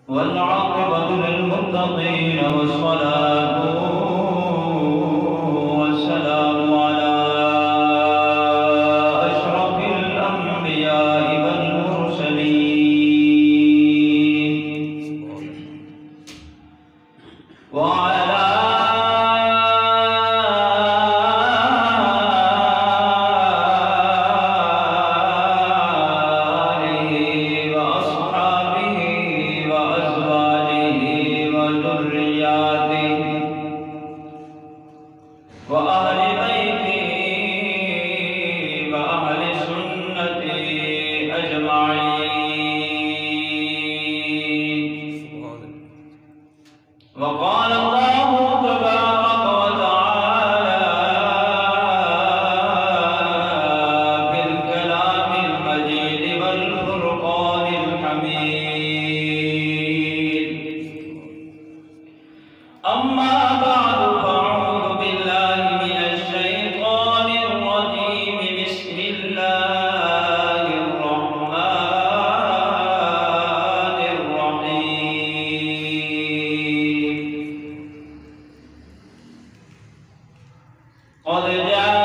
والعاقبة للمتقين والصلاة والسلام على أشرف الأنبياء والمرسلين وعلى وأهل بيته وأهل سنته أجمعين. وقال الله تبارك وتعالى في الكلام المجيد والفرقان الحميد. أما بعد فأعوذ بالله من الشيطان الرجيم. بسم الله الرحمن الرحيم. قد جاءكم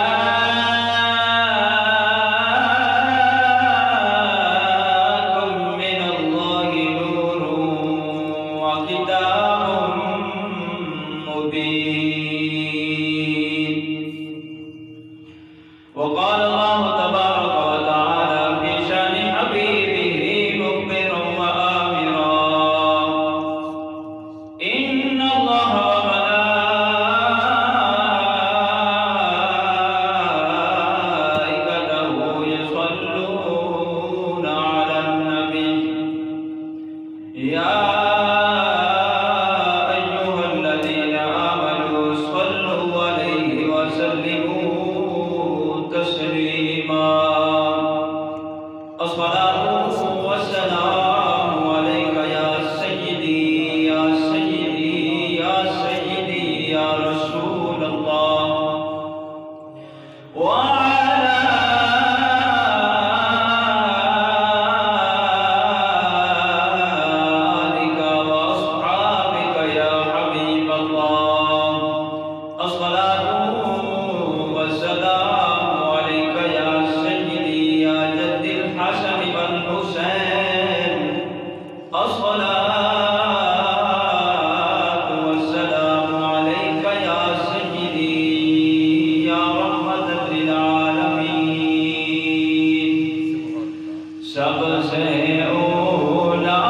من الله نور وكتاب مبين. وقال الله تبارك وتعالى في شأن حبيبه مخبرا وآمرا: إن الله وملائكته يصلون على النبي يا أيها الذين آمنوا صلوا عليه وسلموا تسليما. الصلاة والسلام عليك يا سيدي يا سيدي يا سيدي يا رسول الله وعلى آلك وأصحابك يا حبيب الله. الصلاة والسلام عليك يا سيدي يا جد الحسن والحسين. الصلاة والسلام عليك يا سيدي يا رحمة للعالمين. سب سے اولا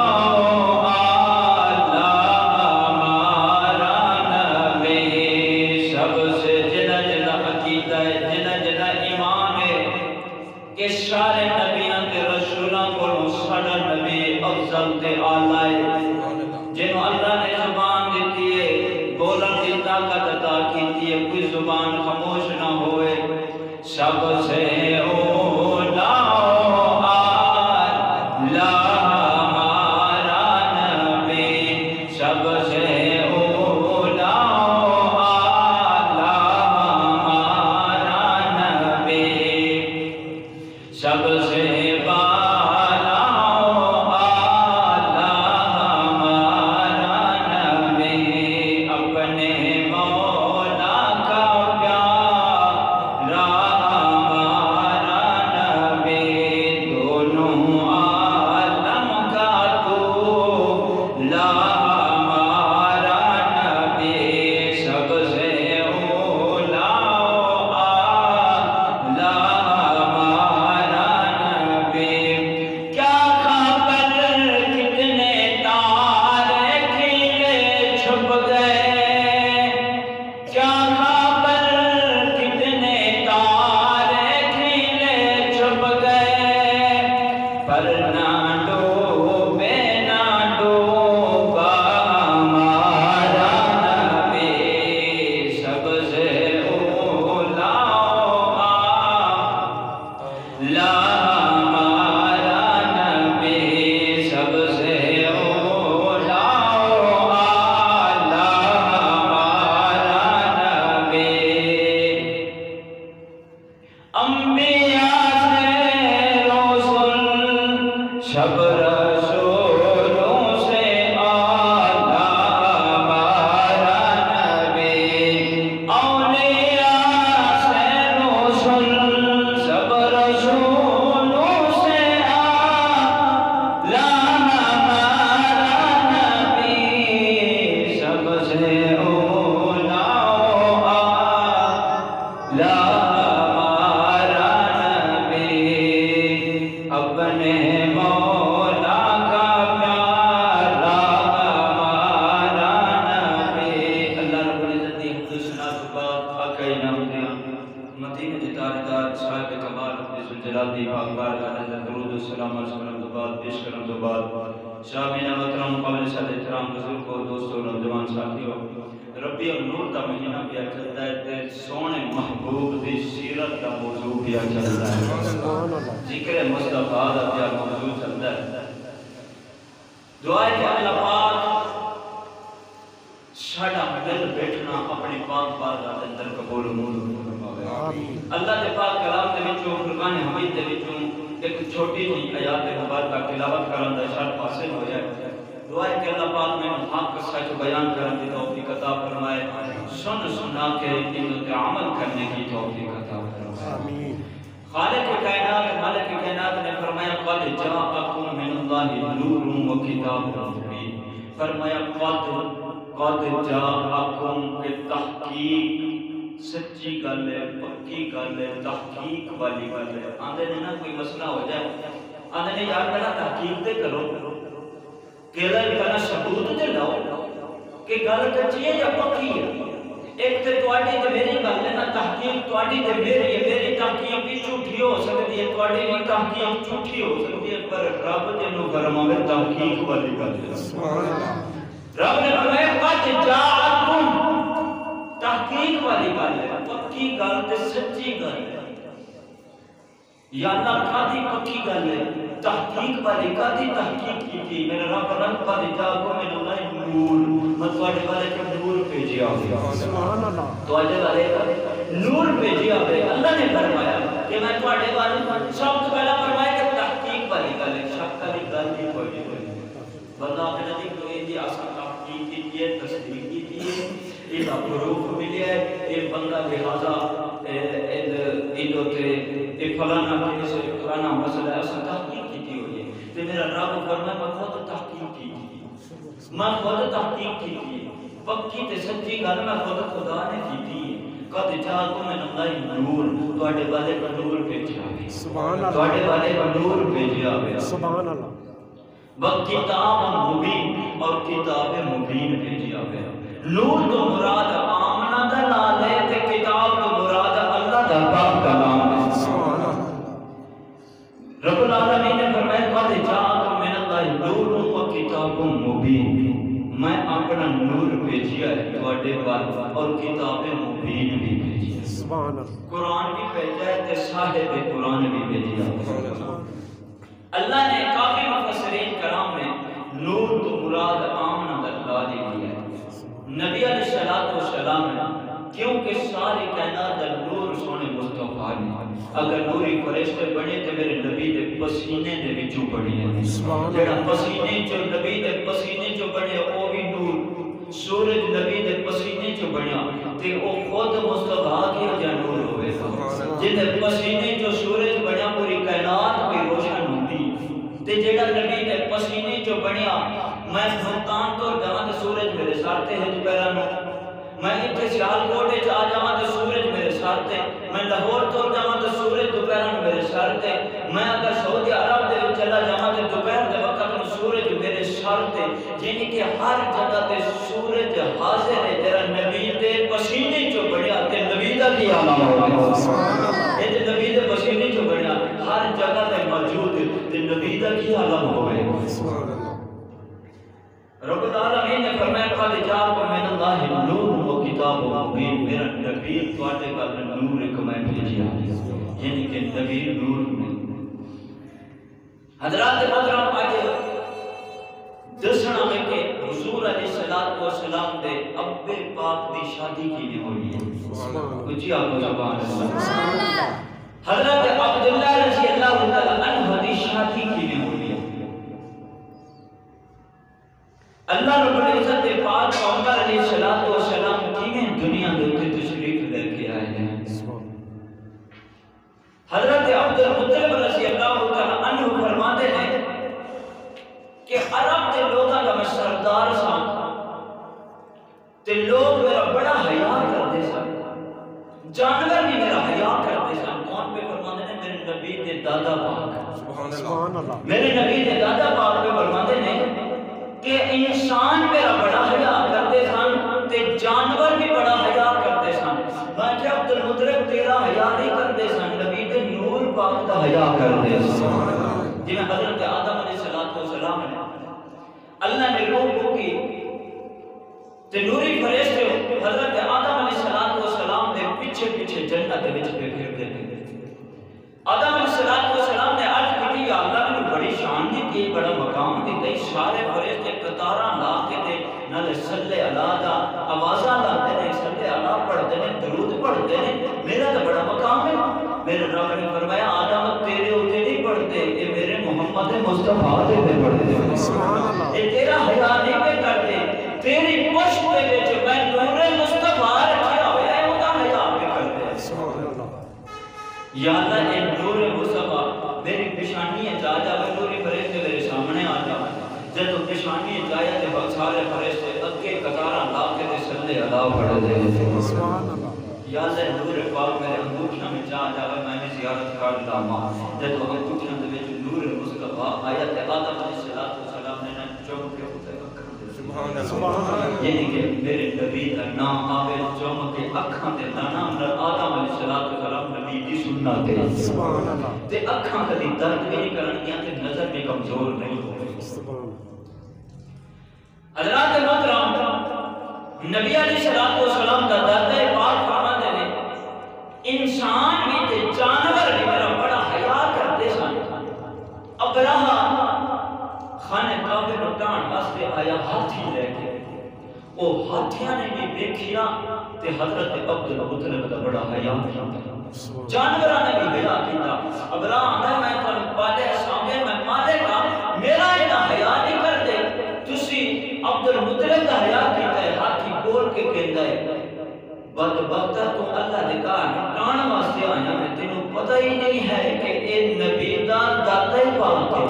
ہمارا نبی، سب سے جنہ جنہ عقیدہ ہے، جنہ جنہ ایمان ہے کہ سارے نبیان تے رسولان کو ساڈا نبی افضل تے اعلیٰ ہے، جنہوں اللہ نے زبان دیتی ہے، بولن دی طاقت عطا کیتی ہے، کوئی زبان خاموش نہ ہوئے. سب سے اولا ہمارا نبی، سب سے اولا ہمارا نبی، سب سے بالا ہمارا نبی. اپنے مولا کا پیارا ہمارا نبی، دونوں عالم کا دولا ہمارا نبی، سب سے اولا ہمارا نبی. کیا خبر کتنے تارے کھلے چھپ گئے، کیا خبر کتنے تارے کھلے چھپ گئے، پر نہ ڈوبے نہ ڈوبا ہمارا نبی، سب سے اولا ہمارا نبی، سب سے اولا ہمارا نبی. انبیاء سے رسول شب رسولوں سے آلہ ہمارا نبی اولیاء سے رسول سب رسولوں سے آلہ ہمارا نبی سب سے اولا آلہ ہمارا نبی اپنے مولا کا پیارا ہمارا نبی اللہ رب العزت دی حمد و ثنا تو بعد آقا انعام مدینہ دی تاجدار صاحب کمال رب ذوالجلال دی پاک بارگاہ میں درود و سلام عرض کرنے تو بعد پیش کرنے تو بعد شامعین محترم قابل صد احترام بزرگوں دوستوں نوجوان ساتھیوں ربیع النور کا مہینہ پیا چلتا ہے تے سونے محبوب دی سیرت کا موضوع پیا چلتا ہے ذکر مصطفیٰ دا پیا موضوع چلتا ہے دعائے کہ اللہ پاک ساڈا دل بیٹھنا اپنے پاک بارگاہ دے اندر قبول فرماوے اللہ دے پاک کلام دے وچوں فرقان حمید دے وچوں ایک چھوٹی جی آیات مبارکہ تلاوت کرن دا شرف حاصل ہویا ہے دعائے کہ اللہ پاک میں حق سچ بیان کرنے کی توفیق عطا فرمائے سن سنا کے ان پر عمل کرنے کی توفیق عطا فرمائے خالق کائنات مالک کائنات نے فرمایا قد جاءکم من اللہ نور و کتاب مبین فرمایا قد جاءکم کے تحقیق سچی گل ہے پکی گل ہے تحقیق والی گل ہے آندے نے نا کوئی مسئلہ ہو جائے آندے نے یار پہلا تحقیق تے کرو کہلا کہنا ثبوت دے لاؤ کہ گل کچی ہے یا پکی ہے ایک تے تواڈی تے میری گل ہے نا تحقیق تواڈی تے میری تحقیق بھی جھوٹی ہو سکتی ہے تواڈی بھی تحقیق جھوٹی ہو سکتی ہے پر رب جنوں فرماوے تحقیق والی گل ہے سبحان اللہ رب نے فرمایا قد جاءکم تحقیق والی گل ہے پکی گل تے سچی گل ہے یا اللہ قادی پکی گل ہے تحقیق والی قادی تحقیق کی تھی میرے رب رنگ قد جاءکم من اللہ نور مطلب والے کے نور بھیجیا ہویا سبحان اللہ تو اجے والے نور بھیجیا ہویا اللہ نے فرمایا کہ میں تواڈے والے سب سے پہلا فرمایا کہ تحقیق والی گل ہے شک والی گل نہیں کوئی بندہ اپنے نبی کو یہ آسان تحقیق کی ہے تصدیق کی ہے یہ پروف ملیا ہے یہ بندہ لہذا فلانا کیسے فلانا مسئلہ ہے اصل تحقیق کی ہوئی ہے تو میرا رب فرمایا میں خود تحقیق کی میں خود تحقیق کی پکی تے سچی گل میں خود خدا نے کی قد جاءکم من اللہ نور تواڈے والے کا نور بھیجیا ہے سبحان اللہ تواڈے والے کا نور بھیجیا ہے سبحان اللہ کتاب مبین اور کتاب مبین بھیجیا ہے نور تو مراد آمنہ دا نام ہے تے کتاب تو مراد اللہ دا پاک کلام ہے سبحان اللہ رب العالمین نے فرمایا قد جاءکم من اللہ نور و کتاب مبین میں اپنا نور بھیجیا ہے تواڈے پاس اور کتاب مبین بھی بھیجی ہے سبحان اللہ قرآن بھی بھیجا ہے تے صاحب قرآن بھی بھیجا ہے اللہ نے کافی مفسرین کرام نے نور تو مراد آمنہ اللہ دی ہے نبی علیہ السلام ہے کیونکہ ساری کائنات دا نور سونے مصطفیٰ نے اگر نوری فرشتے بنے تے میرے نبی دے پسینے دے وچوں بنے ہیں جڑا پسینے چوں نبی دے پسینے چوں بنے او بھی نور سورج نبی دے پسینے چوں بنیا تے او خود مصطفیٰ کی جا نور ہوئے گا جن دے پسینے چوں سورج بنیا پوری کائنات بھی روشن ہوتی تے جڑا نبی دے پسینے چوں بنیا میں ملتان تو جہاں تے سورج میرے سارتے ہیں دوپہرہ میں میں اتنے سیال کوٹے چاہ جہاں تے سورج میرے سارتے میں لاہور تو جہاں تے سورج دوپہرہ میرے سارتے میں اگر سعودی عرب دے چلا جہاں تے دوپہر دے وقت میں سورج میرے سارتے یعنی کہ ہر جگہ تے سورج حاضر ہے تیرا نبی دے پسینے چو بڑھیا تے نبی دا کی عالم ہوگا یہ تے نبی دے پسینے چو بڑھیا ہر جگہ تے موجود تے نبی دا کی عالم ہوگا رب العالمین نے فرمایا قد جاءکم من اللہ نور و کتاب مبین میرا نبی تواڈے کول نور ایک میں بھیجیا یعنی کہ نبی نور میں حضرات محترم آج دسنا میں کہ حضور علیہ السلام دے ابے پاک دی شادی کی ہوئی ہے کچھ آپ سبحان اللہ حضرت عبداللہ رضی اللہ تعالی عنہ دی شادی کی ہوئی ہے اللہ رب العزت پاک عمر علیہ السلام کی دنیا دوتے تشریف لے کے آئے ہیں. حضرت عبد المطلب رضی اللہ تعالیٰ عنہ فرماتے ہیں کہ عرب کے لوگوں کا میں سردار سا تے لوگ میرا بڑا حیا کرتے سن، جانور بھی میرا حیا کرتے سن. کون پہ فرماتے ہیں؟ میرے نبی دے دادا پاک. سبحان اللہ. میرے نبی دے دادا پاک پہ فرماتے ہیں کہ انسان میرا بڑا حیا کرتے سن تے جانور بھی بڑا حیا کرتے سن. میں کہ عبد المطلب تیرا حیا نہیں کرتے سن، نبی دے نور پاک دا حیا کرتے سن. جی میں حضرت آدم علیہ السلام نے اللہ نے روح کو کی تے نوری فرشتے حضرت آدم علیہ السلام دے پیچھے پیچھے جنت وچ پھردے نے. آدم علیہ السلام نے عرض کی یا اللہ نے بڑی شان دی، بڑا مقام دی، سارے فرشتے قطاراں لا کے تے نال صلی اللہ دا آوازاں لاتے نے، صلی اللہ پڑھتے نے، درود پڑھتے نے. میرا تو بڑا مقام ہے. میرے رب نے فرمایا آدم تیرے اوتے نہیں پڑھتے، اے میرے محمد مصطفیٰ دے پڑھتے ہیں. سبحان اللہ. اے تیرا حیا نہیں پہ کرتے، تیری پشت دے وچ میں نور مصطفیٰ رکھیا ہویا ہے، اودا حیا پہ کرتے ہیں. سبحان اللہ. یا اللہ اے نور مصطفیٰ میری پیشانی جا جاوے، نوری فرشتے میرے سامنے آ جاوے. جب پیشانی جایا تے بہت سارے فرشتے اگے قطاراں لا کے تے صلی اللہ پڑھتے ہیں. سبحان اللہ. یا اللہ نور پاک میرے انگوٹھیاں میں جا جاوے، میں بھی زیارت کر لاواں. جب انگوٹھیاں دے وچ نور مصطفیٰ آیا تے آدم علیہ السلام نے چوم کے اوتے اکھاں دے. سبحان اللہ. یعنی کہ میرے نبی دا نام آوے چوم کے اکھاں تے نام آدم علیہ السلام نبی دی سنت ہے. سبحان اللہ. تے اکھاں کدی درد بھی نہیں کرنگیاں تے نظر بھی کمزور نہیں ہوگی. سبحان اللہ. حضرات محترم نبی علیہ السلام دا دادا پاک فرماتے ہیں انسان بھی تے جانور بھی میرا بڑا حیا کرتے سن. ابرہہ خانہ کعبہ نوں ڈھان واسطے آیا ہاتھی لے کے، او ہاتھیاں نے بھی دیکھیا تے حضرت عبد المطلب دا بڑا حیا کیتا. جانوراں نے بھی حیا کیتا. ابرہہ آندا میں تانوں پالے سامنے میں پالے گا، میرا اتنا حیا نہیں کرتے. تسی عبد المطلب دا حیا کیتا ہے. ہاتھی بول کے کہندا ہے بدبختہ تو اللہ دے گھر ٹان واسطے آیا، میں تینوں پتہ ہی نہیں ہے کہ اے نبی دا دادا ہی پاک ہے.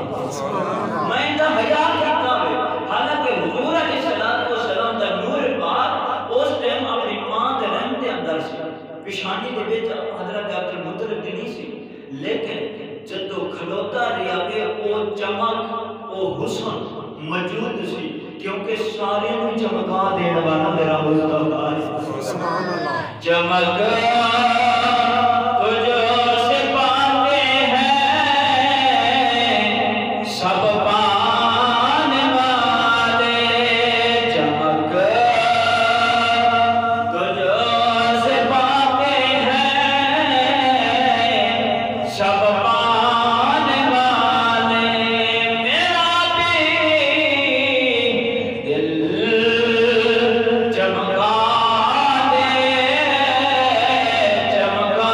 میں دا حیا کیتا ہے. حالانکہ حضور علیہ السلام دا نور پاک اس ٹائم اپنی ماں دے رحم دے اندر سی، پیشانی دے وچ حضرت عبد المطلب دی نہیں سی. لیکن جدو کھلوتا رہیا کہ او چمک او حسن موجود سی، کیونکہ سارے میں چمکا دینے والا میرا مصطفیٰ ہے. سبحان اللہ. چمکا چمکا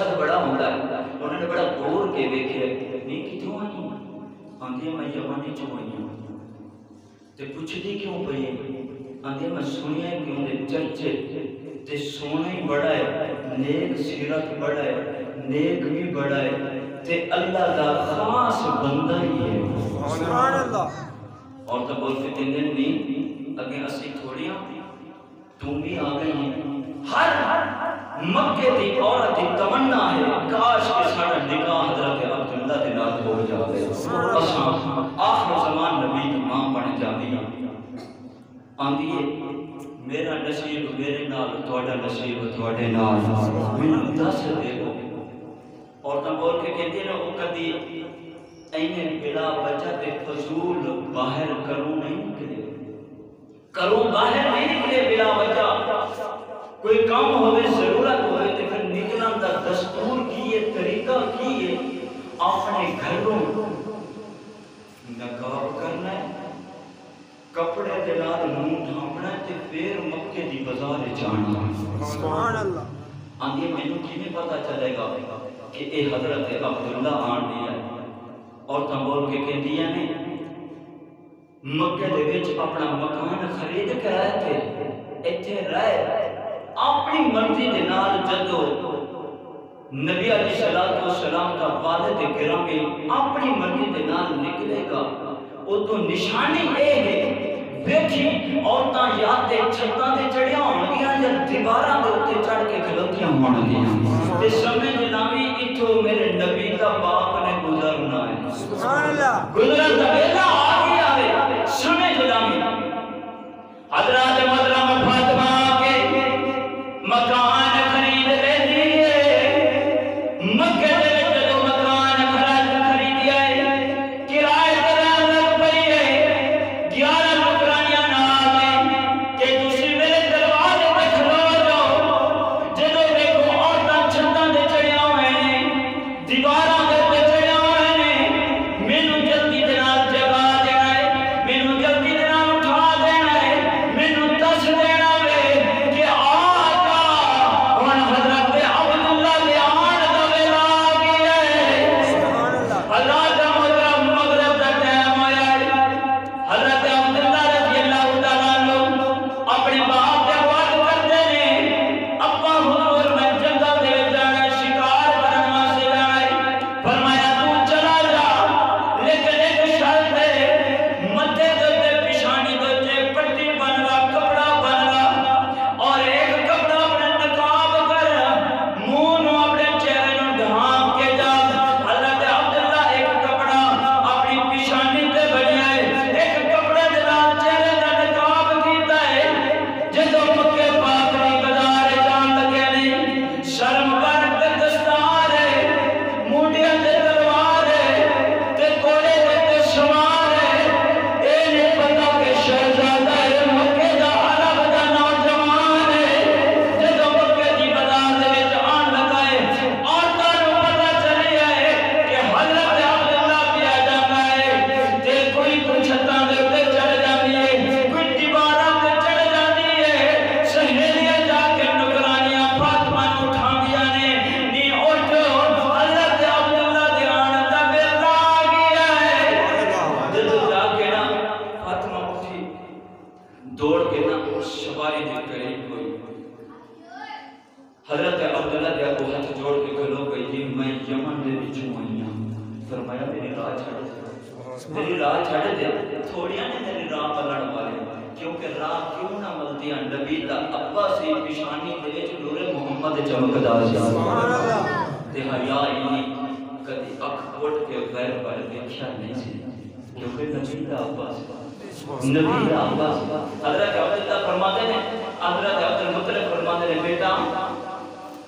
درد بڑا ہوتا ہے. انہوں نے بڑا غور کے دیکھے نہیں کتوں آئی آندھی میں یمن چوں آئی ہوں تے پوچھدی کیوں پئی آندھی میں سنیا کہ انہیں چرچے تے سونا ہی بڑا ہے, نیک سیرت بڑا ہے, نیک بھی بڑا ہے تے اللہ دا خاص بندہ ہی ہے. سبحان اللہ. اور تو بول کے کہندے نہیں اگے اسی تھوڑیاں تم بھی آ گئی ہیں. ہر مکے دی عورت دی تمنا ہے کاش کہ ساڈا نکاح حضرت عبداللہ دے نال ہو جاوے. اساں آخر زمان نبی دی ماں بن جاوی آندی ہے میرا نصیب میرے نال تہاڈا نصیب تہاڈے نال مینوں دس دے گو. اور تو بول کے کہندے نے او کدی اینے بلا وجہ تے فضول باہر کروں نہیں نکلے, کروں باہر نہیں نکلے بلا وجہ. کوئی کام ہوئے ضرورت ہوئے تو پھر نکلن دا دستور کیے طریقہ کیے اپنے گھروں نقاب کرنا ہے, کپڑے دے نال منہ ڈھانپنا ہے تے پھر مکے دی بازار جانا ہے. سبحان اللہ. آندھی مینوں کیویں پتہ چلے گا کہ اے حضرت عبداللہ آن دیا ہے. اور تاں بول کے کہندیاں نے مکے دے وچ اپنا مکان خرید کے آئے تھے ایتھے رہے اپنی مرضی دے نال. جدو نبی علیہ السلام کا والد گرامی اپنی مرضی دے نال نکلے گا او تو نشانی اے ہے ویکھی عورتاں یا تے چھتاں تے چڑھیاں ہونگیاں یا دیواراں دے اوتے چڑھ کے کھلوتیاں ہونگیاں تے سمجھ لاویں ایتھوں میرے نبی دا باپ نے گزرنا ہے. سبحان اللہ. گزرن دا ویلا آ گیا ہے. سمجھ لاویں حضرت محترمہ فاطمہ کے مکان خرید لے دیئے. مکے دے جدو مکان خریدیا ہے کرائے تے لگ پئی ہے 11 نوکرانیاں نال کہ تسی میرے دروازے تے کھلو جاؤ. جدو دیکھو عورتاں چھتاں تے چڑھیاں ہوئے نے دیواراں تے چڑھیاں ہوئے نے مینوں جلدی دے نال جگا دینا ہے, مینوں جلدی دے نال اٹھا دینا ہے, مینوں دس دینا ہے کہ آقا ہن حضرت عبداللہ دے آن دا ویلا آ گیا ہے. سبحان اللہ. اللہ دا محترم مغرب دا ٹائم آیا ہے. حضرت عبداللہ رضی اللہ تعالیٰ عنہ اپنے باپ دے وعد کرتے نے ابا حضور میں جنگل دے جانا ہے, شکار کرن واسطے جانا ہے. فرمایا تو چلا جا لیکن ایک شرط ہے متھے دے پیشانی دے پٹی بن لا, کپڑا بن لا اور ایک کپڑا اپنے نقاب کر, منہ نو اپنے چہرے نو ڈھانپ کے جا. حضرت عبداللہ ایک کپڑا اپنی پیشانی تے بنیا ہے, ایک کپڑے دے نال چہرے دا نقاب کیتا ہے. جدو مکے پاک دی بازار جان لگے نہیں شرم کر تے دستار ہے, موڈیاں تے تلوار ہے تے کوڑے تے سوار ہے. اے نہیں پتا کہ شہزادہ ہے مکے دا عرب دا نوجوان ہے. جدو مکے دی بازار دے وچ آن لگا ہے عورتاں نوں پتہ چلیا ہے کہ حضرت عبداللہ پیا جاتا ہے تے کوئی چھتاں دے اوتے چڑھ جاندی ہے, کوئی دیواراں تے چڑھ جاندی ہے. سہیلیاں جا کے نوکرانیاں فاطمہ نوں اٹھاندیاں نے نی اٹھ حضرت عبداللہ دے آن دا ویلا آ گیا ہے. جدو جا کے نا فاطمہ اٹھی دوڑ کے نا سواری دے قریب ہوئی. حضرت عبداللہ دے ابو ہاتھ جوڑ کے کھلو گئی جی میں یمن دے وچوں آئی ہوں. فرمایا میری راہ چھڑ دے, میری راہ چھڑ دے, تھوڑیاں نے میری راہ پلڑ والے کیونکہ راہ کیوں نہ ملدیاں نبی دا ابا سی پیشانی دے وچ نور محمد چمکدا سی. سبحان اللہ. تے حیا ہی کدی اکھ پھوٹ کے غیر پر دیکھیا نہیں سی کیونکہ نبی دا ابا سی, نبی دا ابا سی. حضرت عبداللہ فرماتے ہیں, حضرت عبدالمطلب فرماتے ہیں بیٹا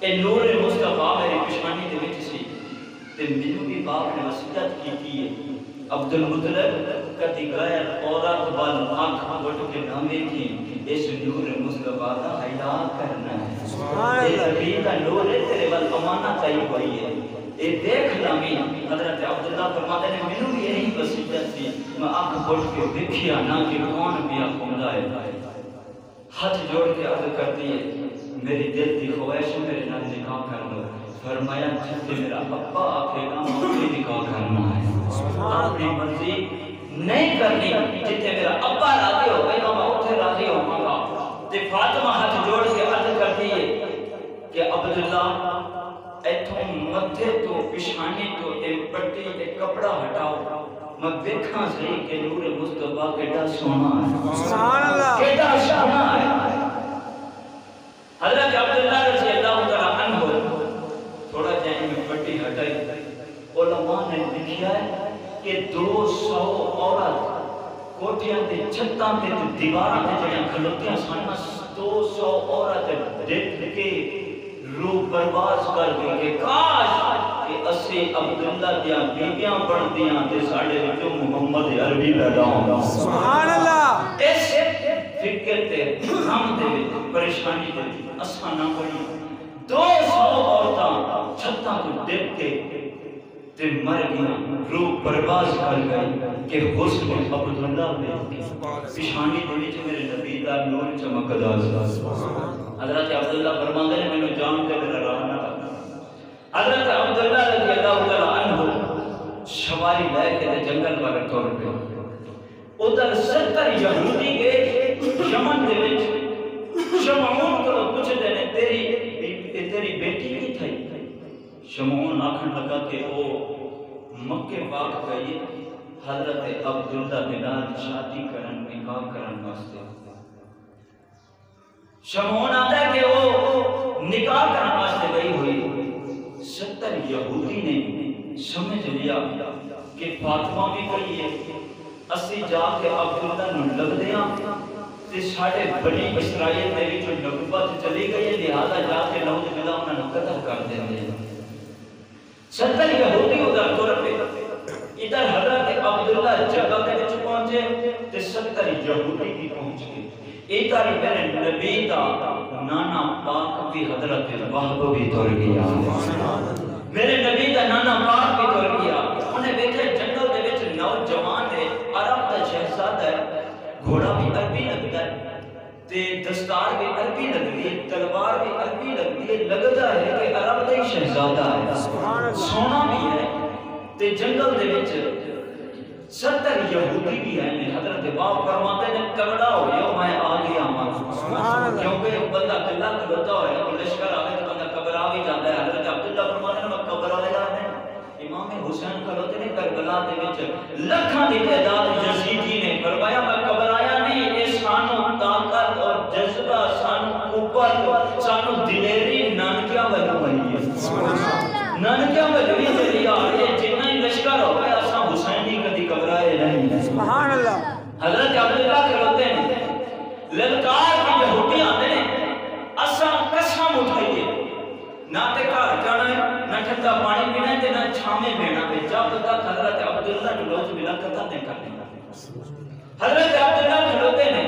اے نور مصطفیٰ میری پیشانی دے وچ سی تے مینوں بھی باپ نے وصیت کی ہے عبدالمطلب کدی غیر عورت وال آنکھ پھوٹ کے نہ دیکھی, اس نور مصطفیٰ دا حیا کرنا ہے. سبحان اللہ. نبی دا نور ہے تیرے وال امانت آئی ہوئی ہے. اے دیکھ لامی. حضرت عبداللہ فرماتے ہیں مینوں بھی یہی وصیت تھی, میں آنکھ پھوٹ کے دیکھیا نہ کہ کون پیا کھوندا ہے. ہاتھ جوڑ کے عرض کرتی ہے میری دل دی خواہش میرے نال نکاح کر لو. فرمایا جب میرا ابا آکھے گا مجھے نکاح کرنا ہے، اپنی مرضی نہیں کرنی، جتے میرا ابا راضی ہو گئی میں اتھے راضی ہو گا۔ تے فاطمہ ہاتھ جوڑ کے عرض کرتی ہے کہ عبداللہ ایتھوں متھے تو پشانے تو ایک پٹی ایک کپڑا ہٹاؤ، میں دیکھاں صحیح کہ نور مصطفیٰ کیڑا سونا ہے، سبحان اللہ، کیڑا سونا ہے۔ حضرت عبداللہ رضی اللہ تعالیٰ عنہ تھوڑا جائیں میں پٹی ہٹائی، علماء نے لکھیا ہے کہ 200 عورت کوٹھیاں تے چھتاں تے دیواراں تے جڑیاں کھلوتیاں سن 200 عورت دیکھ کے روح پرواز کر گئی کہ کاش کہ اسے عبداللہ دیاں بیبیاں بن دیاں تے ساڑھے وچوں محمد عربی پیدا ہوں۔ سبحان اللہ۔ اس فکر تے غم دے وچ پریشانی دے وچ اساں نہ پڑی 200 عورتاں چھتاں تو دیکھ کے تے مر گیا، روح پرواز کر گئی کہ حسن عبداللہ میں پشانی بڑی چھے میرے نبی دا نور چمکدا ہے۔ حضرت عبداللہ فرماندے نے میں جان کے میرا راہ نہ کرنا۔ حضرت عبداللہ رضی اللہ تعالیٰ عنہ شواری لے کے جنگل والے طور پہ ادھر 70 یہودی گئے یمن دے وچ شمعون کو پوچھ دینے تیری بیٹی کی تھی؟ شمعون آکھن لگا کہ وہ مکہ پاک گئی حضرت عبداللہ بلال شادی کرن نکاح کرن واسطے۔ شمعون آتا ہے کہ وہ نکاح کرن واسطے گئی ہوئی، 70 یہودی نے سمجھ لیا کہ فاطمہ بھی گئی ہے، اسی جا کے عبداللہ نو لگ دیا تے ساڑھے بنی اسرائیل دے وچوں نبوت چلی گئی، لہذا جا کے نعوذ باللہ انہاں نو قتل کر دیں۔ 70 یہودی ادھر تر پہ ادھر حضرت عبداللہ جگہ کے وچ پہنچے تے 70 یہودی بھی پہنچ گئے۔ ادھر میرے نبی دا نانا پاک بھی حضرت وہب بھی تر گیا، میرے نبی دا نانا پاک بھی تر گیا۔ انہیں بیٹھے جنگل دے وچ نوجوان ہے، عرب دا شہزادہ ہے، گھوڑا بھی عربی لگتا ہے تے دستار بھی عربی لگتی ہے، تلوار بھی عربی لگتی ہے، لگتا ہے کہ عرب دا ہی شہزادہ ہے، سونا بھی ہے تے جنگل دے وچ 70 یہودی بھی ہیں۔ حضرت باپ فرماتے ہیں کبڑا ہو گیا میں آ گیا ہوں، کیونکہ بندہ کلا کھلوتا ہو ہے، لشکر آگے تو بندہ کبرا بھی جاتا ہے۔ حضرت عبداللہ فرماتے ہیں میں کبرا لے جاتے ہیں، امام حسین کھلوتے نے کربلا دے وچ لکھاں دی تعداد یزیدی نے فرمایا میں کبرایا نہیں، اے سانو طاقت اور جذبہ سانو قوت سانو دلیری نانکیاں بلوئی ہے، نانکیاں بلوئی چلی آ رہی ہے، جنہ ہی لشکر ہو گیا اساں حسینی کدی کبرائے نہیں۔ سبحان اللہ۔ حضرت عبداللہ کھلوتے ہیں للکار کی یہودی آتے ہیں اساں قسم اٹھائیے نہ تے گھر جانا ہے نہ ٹھنڈا پانی پینا ہے نہ چھامے بینا ہے، جب تک حضرت عبداللہ نے لوگ ملا قتل نہیں کرنے۔ حضرت عبداللہ کھلوتے ہیں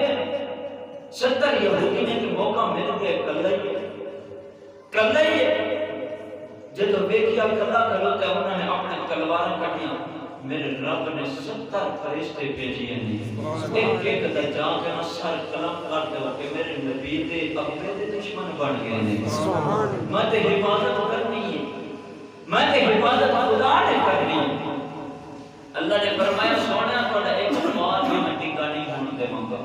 70 یہودی نے کہ موقع مل گئے کلہ ہی جدو بیکیا کلہ کھلوتے ہیں انہوں نے اپنے تلواریں کٹیاں، میرے رب نے 70 فرشتے بھیجیے نہیں، ایک ایک دا جا کے نہ سر قلم کر دے کہ میرے نبی دے اپنے دے دشمن بن گئے نہیں، میں تے حفاظت کرنی ہے، میں تے حفاظت خدا نے کرنی ہے۔ اللہ نے فرمایا سونے توڑا ایک سوال بھی میں ٹکا نہیں ہونے دے مانگا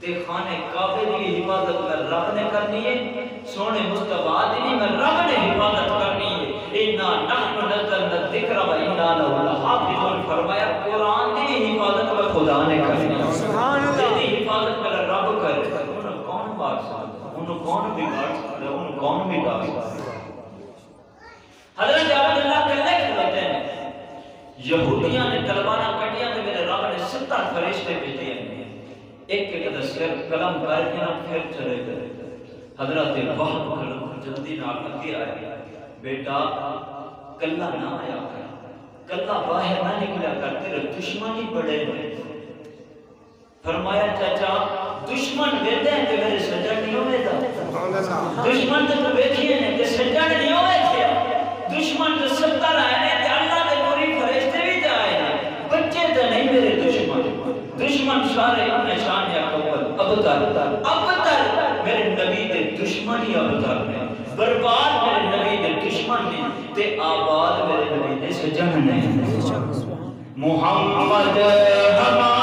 تے خانے کعبے دی حفاظت میں رب نے کرنی ہے، سونے مصطفیٰ دی میں رب نے حفاظت کرنی ہے۔ اِنَّا نَحْنُ نَزَّلْنَا الذِّكْرَ وَإِنَّا لَهُ لَحَافِظُونَ فرمایا قرآن دی حفاظت میں خدا نے کرنی ہے، جیدی حفاظت میں رب کرے انہوں کون بات سکتا، انہوں کون بگاڑ سکتا، انہوں کون بگاڑ سکتا۔ حضرت عبداللہ کلے کھلتے ہیں، یہودیاں نے تلواریں کٹیاں تو میرے رب نے 70 فرشتے بھیجے ہیں، ایک ایک دا سر قلم کر کے نہ پھر چلے گئے۔ حضرت وہب جلدی نہ آگے آئے، بیٹا کلہ نہ آیا کر، کلہ باہر نہ نکلا کر، تیرے دشمنی بڑے ہیں۔ فرمایا چاچا دشمن ویدے ہیں کہ میرے سجن نہیں ہوئے تھا، دشمن تو بیٹھئے ہیں کہ سجن نہیں ہوئے تھے، دشمن تو 70 آئے ہیں کہ اللہ نے پوری فرشتے بھی جائے ہیں، بچے تو نہیں میرے دشمن سارے انہیں شان یا قوت ابتر میرے نبی دے دشمنی ابتر میں برباد، میرے نبی دے دشمن دشمن نے تے آباد میرے نبی دے سجن نے محمد ہمارا